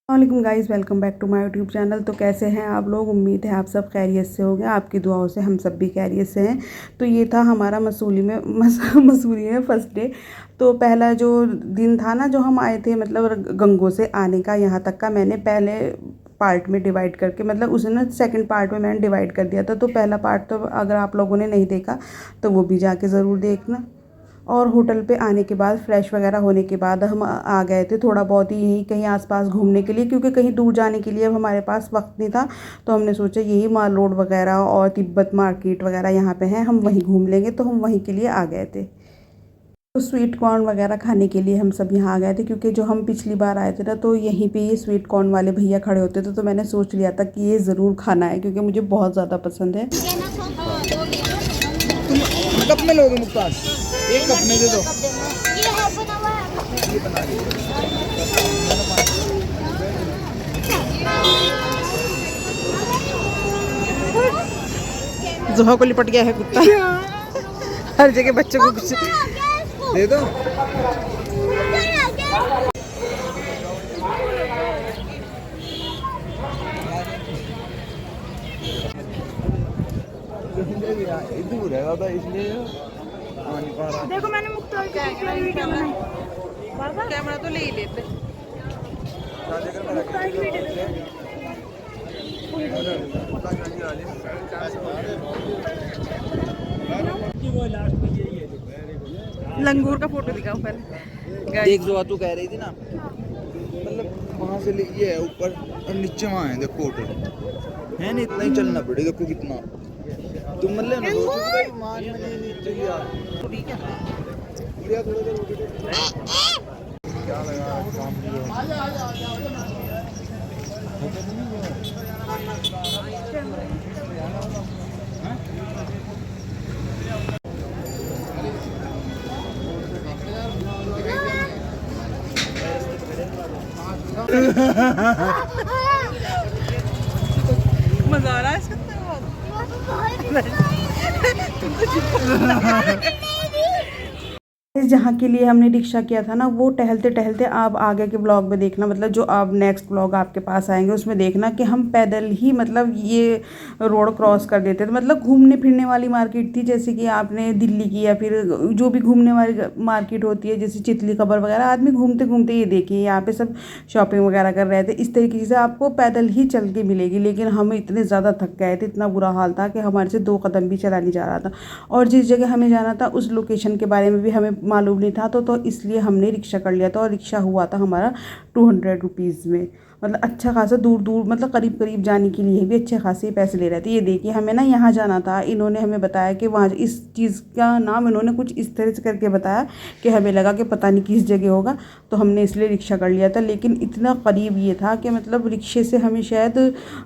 वालेकुम guys, welcome back to my YouTube channel. तो कैसे हैं आप लोग? उम्मीद है आप सब खैरियत से होंगे। आपकी दुआओं से हम सब भी खैरियत से हैं। तो ये था हमारा मसूरी में फर्स्ट डे। तो पहला जो दिन था ना, जो हम आए थे मतलब गंगों से आने का यहाँ तक का, मैंने पहले पार्ट में डिवाइड करके मतलब उसे ना सेकंड पार्ट में मैंने डिवाइड कर दिया था। तो पहला पार्ट तो अगर आप लोगों ने नहीं देखा तो वो भी जाके ज़रूर देखना। और होटल पे आने के बाद फ्रेश वगैरह होने के बाद हम आ गए थे थोड़ा बहुत ही यहीं कहीं आसपास घूमने के लिए, क्योंकि कहीं दूर जाने के लिए अब हमारे पास वक्त नहीं था। तो हमने सोचा यही माल रोड वगैरह और तिब्बत मार्केट वगैरह यहाँ पे हैं, हम वहीं घूम लेंगे। तो हम वहीं के लिए आ गए थे। तो स्वीट कॉर्न वगैरह खाने के लिए हम सब यहाँ आ गए थे, क्योंकि जो हम पिछली बार आए थे ना, तो यहीं पे ये स्वीट कॉर्न वाले भैया खड़े होते थे। तो मैंने सोच लिया था कि ये ज़रूर खाना है, क्योंकि मुझे बहुत ज़्यादा पसंद है। तुम कप में लोगे मुख्तार? एक कप में दे दो। ये बना लीजिए। जोहा को लिपट गया है कुत्ता। हर जगह बच्चों को कुछ दे दो। दूर है ज़्यादा इसलिए आ नहीं पा रहा। देखो मैंने मुख्तार की वीडियो बनाई। कैमरा तो ले ही लेते। मुख्तार की वीडियो लंगूर का फोटो दिखाओ पहले। देख जो तू कह रही थी ना, मतलब वहाँ से ये है ऊपर और नीचे वहाँ है। देखो होटल है ना, इतना ही चलना पड़ेगा। देखो कितना तुम मतलब ना सोचो कि भाई मान में नीचे ही यार ठीक है। बढ़िया थोड़ा क्या लगा काम मजा आ रहा है इसका। जहाँ के लिए हमने रिक्शा किया था ना, वो टहलते टहलते आप आगे के ब्लॉग में देखना, मतलब जो अब नेक्स्ट ब्लॉग आपके पास आएंगे उसमें देखना कि हम पैदल ही मतलब ये रोड क्रॉस कर देते थे। मतलब घूमने फिरने वाली मार्केट थी, जैसे कि आपने दिल्ली की या फिर जो भी घूमने वाली मार्केट होती है, जैसे चितली कबर वगैरह। आदमी घूमते घूमते ये देखिए यहाँ पे सब शॉपिंग वगैरह कर रहे थे। इस तरीके से आपको पैदल ही चल के मिलेगी। लेकिन हम इतने ज़्यादा थक गए थे, इतना बुरा हाल था कि हमारे से 2 कदम भी चला नहीं जा रहा था। और जिस जगह हमें जाना था उस लोकेशन के बारे में भी हमें मालूम नहीं था। तो इसलिए हमने रिक्शा कर लिया था, और रिक्शा हुआ था हमारा 200 रुपीज़ में। मतलब अच्छा खासा दूर दूर, मतलब करीब करीब जाने के लिए भी अच्छे खासे पैसे ले रहे थे। ये देखिए हमें ना यहाँ जाना था, इन्होंने हमें बताया कि वहाँ इस चीज़ का नाम इन्होंने कुछ इस तरह से करके बताया कि हमें लगा कि पता नहीं किस जगह होगा। तो हमने इसलिए रिक्शा कर लिया था। लेकिन इतना करीब ये था कि मतलब रिक्शे से हमें शायद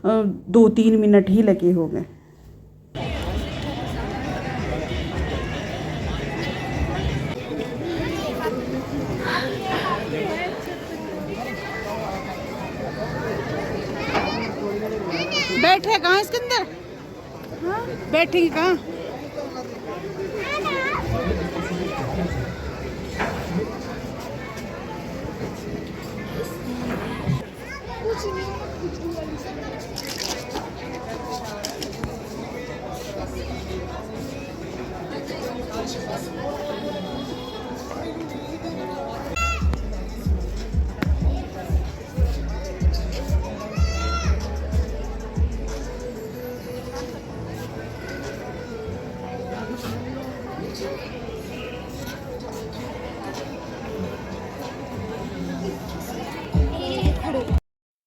2-3 मिनट ही लगे हो गए। बैठे कहाँ इसके अंदर? बैठेंगे कहाँ?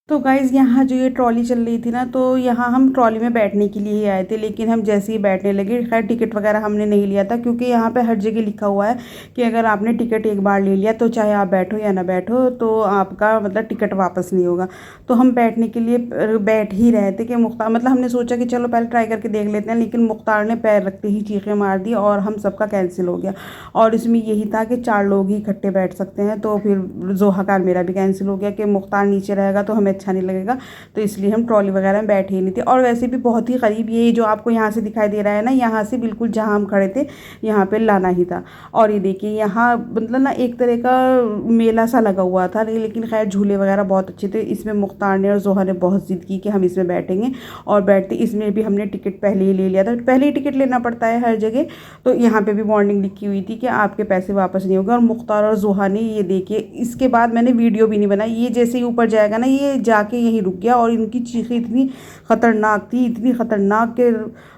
तो गाइज़ यहाँ जो ये ट्रॉली चल रही थी ना, तो यहाँ हम ट्रॉली में बैठने के लिए ही आए थे। लेकिन हम जैसे ही बैठने लगे, खैर टिकट वगैरह हमने नहीं लिया था, क्योंकि यहाँ पे हर जगह लिखा हुआ है कि अगर आपने टिकट एक बार ले लिया तो चाहे आप बैठो या ना बैठो तो आपका मतलब टिकट वापस नहीं होगा। तो हम बैठने के लिए बैठ ही रहे थे कि मुख्तार, मतलब हमने सोचा कि चलो पहले ट्राई करके देख लेते हैं। लेकिन मुख्तार ने पैर रखते ही चीखें मार दी और हम सबका कैंसिल हो गया। और इसमें यही था कि 4 लोग ही इकट्ठे बैठ सकते हैं। तो फिर जोहा का मेरा भी कैंसिल हो गया कि मुख्तार नीचे रहेगा तो हमें अच्छा नहीं लगेगा, तो इसलिए हम ट्रॉली वगैरह में बैठे ही नहीं थे। और वैसे भी बहुत ही करीब, ये जो आपको यहाँ से दिखाई दे रहा है ना, यहाँ से बिल्कुल जहाँ हम खड़े थे यहाँ पे लाना ही था। और ये देखिए यहाँ मतलब ना एक तरह का मेला सा लगा हुआ था, लेकिन खैर झूले वगैरह बहुत अच्छे थे। इसमें मुख्तार ने और जोहा ने बहुत ज़िद की कि हम इसमें बैठेंगे, और बैठते इसमें भी हमने टिकट पहले ही ले लिया था। पहले ही टिकट लेना पड़ता है हर जगह, तो यहाँ पे भी वार्निंग लिखी हुई थी कि आपके पैसे वापस नहीं होंगे। और मुख्तार और जोहा ने ये देखिए, इसके बाद मैंने वीडियो भी नहीं बनाई। ये जैसे ही ऊपर जाएगा ना, ये जाके यहीं रुक गया, और इनकी चीखें इतनी ख़तरनाक थी, इतनी ख़तरनाक कि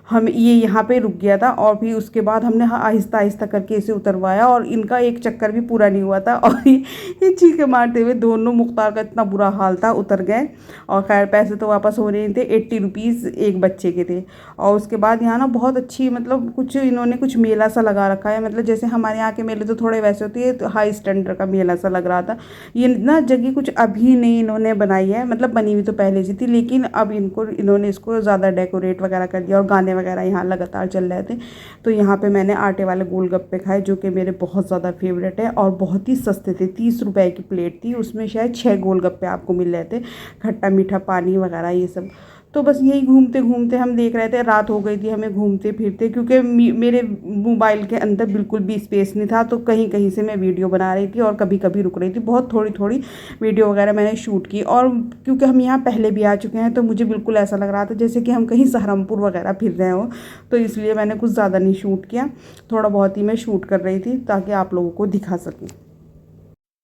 हम ये यहाँ पे रुक गया था। और फिर उसके बाद हमने आहिस्ता आहिस्ता करके इसे उतरवाया, और इनका एक चक्कर भी पूरा नहीं हुआ था, और ये चीखें मारते हुए दोनों, मुख्तार का इतना बुरा हाल था, उतर गए। और खैर पैसे तो वापस हो रहे थे, 80 रुपीज़ एक बच्चे के थे। और उसके बाद यहाँ ना बहुत अच्छी, मतलब कुछ इन्होंने कुछ मेला सा लगा रखा है, मतलब जैसे हमारे यहाँ के मेले तो थोड़े वैसे होते हैं, तो हाई स्टैंडर्ड का मेला सा लग रहा था। ये ना जगह कुछ अभी नहीं इन्होंने बनाई है, मतलब बनी हुई तो पहले से थी, लेकिन अब इन्होंने इसको ज़्यादा डेकोरेट वगैरह कर दिया, और गाने वगैरह यहाँ लगातार चल रहे थे। तो यहाँ पे मैंने आटे वाले गोलगप्पे खाए, जो कि मेरे बहुत ज़्यादा फेवरेट है, और बहुत ही सस्ते थे। 30 रुपए की प्लेट थी, उसमें शायद 6 गोलगप्पे आपको मिल रहे थे, खट्टा मीठा पानी वगैरह ये सब। तो बस यही घूमते घूमते हम देख रहे थे, रात हो गई थी हमें घूमते फिरते, क्योंकि मेरे मोबाइल के अंदर बिल्कुल भी स्पेस नहीं था, तो कहीं कहीं से मैं वीडियो बना रही थी और कभी कभी रुक रही थी। बहुत थोड़ी थोड़ी वीडियो वगैरह मैंने शूट की, और क्योंकि हम यहाँ पहले भी आ चुके हैं, तो मुझे बिल्कुल ऐसा लग रहा था जैसे कि हम कहीं सहारनपुर वगैरह फिर रहे हो, तो इसलिए मैंने कुछ ज़्यादा नहीं शूट किया, थोड़ा बहुत ही मैं शूट कर रही थी ताकि आप लोगों को दिखा सकूँ।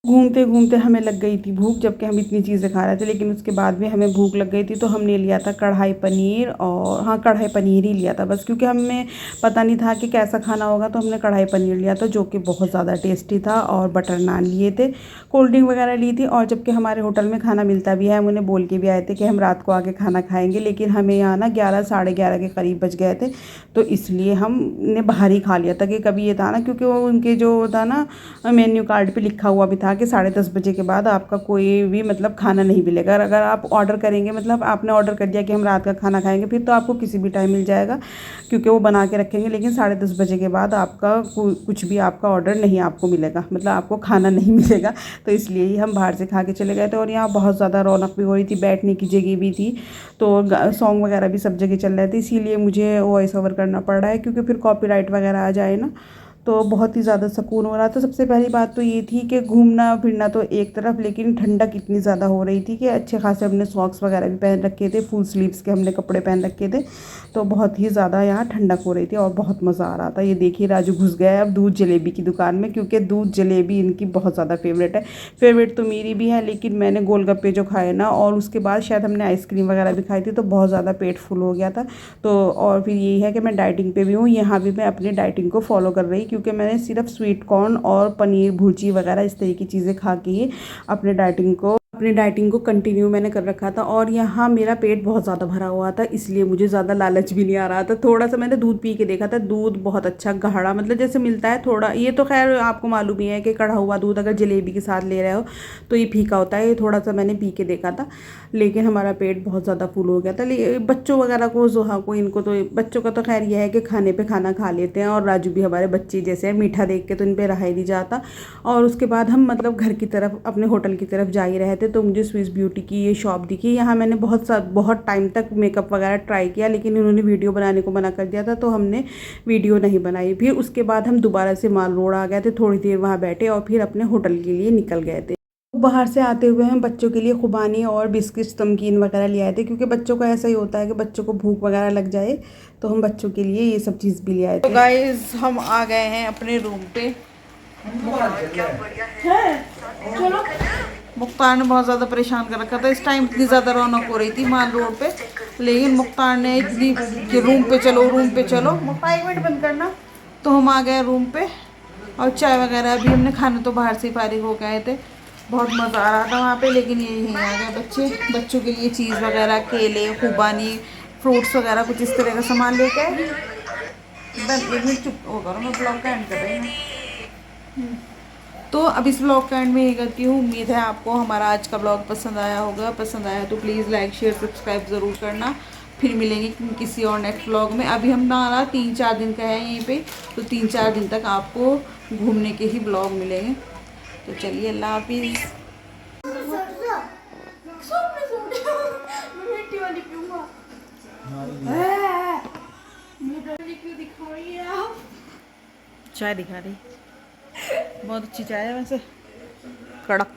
घूमते घूमते हमें लग गई थी भूख, जबकि हम इतनी चीज़ें खा रहे थे, लेकिन उसके बाद भी हमें भूख लग गई थी, तो हमने लिया था कढ़ाई पनीर। और हाँ, कढ़ाई पनीर ही लिया था बस, क्योंकि हमें पता नहीं था कि कैसा खाना होगा, तो हमने कढ़ाई पनीर लिया था, जो कि बहुत ज़्यादा टेस्टी था। और बटर नान लिए थे, कोल्ड ड्रिंक वगैरह ली थी। और जबकि हमारे होटल में खाना मिलता भी है, हम उन्हें बोल के भी आए थे कि हम रात को आके खाना खाएँगे, लेकिन हमें यहाँ ना 11 साढ़े 11 के करीब बज गए थे, तो इसलिए हमने बाहर ही खा लिया था। कि कभी ये था ना, क्योंकि वो उनके जो था ना मेन्यू कार्ड पे लिखा हुआ भी था कि 10:30 बजे के बाद आपका कोई भी मतलब खाना नहीं मिलेगा। अगर आप ऑर्डर करेंगे, मतलब आपने ऑर्डर कर दिया कि हम रात का खाना खाएंगे, फिर तो आपको किसी भी टाइम मिल जाएगा, क्योंकि वो बना के रखेंगे, लेकिन 10:30 बजे के बाद आपका कुछ भी आपका ऑर्डर नहीं आपको मिलेगा, मतलब आपको खाना नहीं मिलेगा। तो इसलिए ही हम बाहर से खा के चले गए थे। और यहाँ बहुत ज़्यादा रौनक भी हो रही थी, बैठने की जगह भी थी, तो सॉन्ग वगैरह भी सब जगह चल रहे थे, इसीलिए मुझे वॉइस ओवर करना पड़ रहा है, क्योंकि फिर कॉपीराइट वगैरह आ जाए ना। तो बहुत ही ज़्यादा सुकून हो रहा था। सबसे पहली बात तो ये थी कि घूमना फिरना तो एक तरफ, लेकिन ठंडक इतनी ज़्यादा हो रही थी कि अच्छे खासे हमने सॉक्स वगैरह भी पहन रखे थे, फुल स्लीव्स के हमने कपड़े पहन रखे थे, तो बहुत ही ज़्यादा यहाँ ठंडक हो रही थी और बहुत मज़ा आ रहा था। ये देखिए राजू घुस गया है अब दूध जलेबी की दुकान में, क्योंकि दूध जलेबी इनकी बहुत ज़्यादा फेवरेट है। फेवरेट तो मेरी भी है, लेकिन मैंने गोलगप्पे जो खाए ना, और उसके बाद शायद हमने आइसक्रीम वगैरह भी खाई थी, तो बहुत ज़्यादा पेट फुल हो गया था। तो और फिर यही है कि मैं डाइटिंग पे भी हूँ, यहाँ भी मैं अपनी डाइटिंग को फॉलो कर रही, क्योंकि मैंने सिर्फ स्वीट कॉर्न और पनीर भुर्जी वगैरह इस तरह की चीज़ें खा के ही अपने डाइटिंग को कंटिन्यू मैंने कर रखा था। और यहाँ मेरा पेट बहुत ज़्यादा भरा हुआ था, इसलिए मुझे ज़्यादा लालच भी नहीं आ रहा था। थोड़ा सा मैंने दूध पी के देखा था, दूध बहुत अच्छा गाढ़ा, मतलब जैसे मिलता है थोड़ा, ये तो खैर आपको मालूम ही है कि कढ़ा हुआ दूध अगर जलेबी के साथ ले रहे हो तो ये फीका होता है। ये थोड़ा सा मैंने पी के देखा था, लेकिन हमारा पेट बहुत ज़्यादा फुल हो गया था। बच्चों वगैरह को, जोहा को, इनको तो, बच्चों का तो खैर यह है कि खाने पर खाना खा लेते हैं, और राजू भी हमारे बच्चे जैसे है, मीठा देख के तो इन पर रहा ही नहीं जाता। और उसके बाद हम मतलब घर की तरफ, अपने होटल की तरफ जा ही रहे थे, तो मुझे स्विस ब्यूटी की ये शॉप दिखी। यहाँ मैंने बहुत टाइम तक मेकअप वगैरह ट्राई किया, लेकिन इन्होंने वीडियो बनाने को मना कर दिया था, तो हमने वीडियो नहीं बनाई। फिर उसके बाद हम दोबारा से माल रोड आ गए थे, थोड़ी देर वहाँ बैठे और फिर अपने होटल के लिए निकल गए थे। बाहर से आते हुए हम बच्चों के लिए खुबानी और बिस्किट्स नमकीन वगैरह ले आए थे, क्योंकि बच्चों का ऐसा ही होता है कि बच्चों को भूख वगैरह लग जाए, तो हम बच्चों के लिए ये सब चीज़ भी ले आए थे। तो गाइस हम आ गए हैं अपने रूम पे। चलो, मुख्तार ने बहुत ज़्यादा परेशान कर रखा था, इस टाइम इतनी ज़्यादा रौनक हो रही थी माल रोड पे, लेकिन मुख्तार ने इतनी कि रूम पे चलो। मुख्तार 1 मिनट बंद करना। तो हम आ गए रूम पे, और चाय वगैरह भी हमने, खाने तो बाहर से ही फारिग हो गए थे। बहुत मज़ा आ रहा था वहाँ पे, लेकिन ये यहीं आ गए बच्चों के लिए चीज़ वगैरह, केले, खुबानी, फ्रूट्स वगैरह कुछ इस तरह का सामान लेके आए। चुप होगा, मैं ब्लॉग का एंड कर रही हूँ। तो अब इस ब्लॉग का एंड में ये करती हूँ। उम्मीद है आपको हमारा आज का ब्लॉग पसंद आया होगा। पसंद आया तो प्लीज़ लाइक शेयर सब्सक्राइब ज़रूर करना। फिर मिलेंगे किसी और नेक्स्ट ब्लॉग में। अभी हम ना 3-4 दिन का है यहीं पे, तो 3-4 दिन तक आपको घूमने के ही ब्लॉग मिलेंगे। तो चलिए, अल्लाह हाफिज़। क्यों दिखा रही है आप? चाय दिखा रही, बहुत अच्छी चाय है वैसे, कड़क।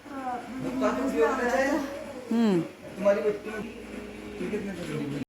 काफी उपयोग में है। हम्म। तुम्हारी बच्ची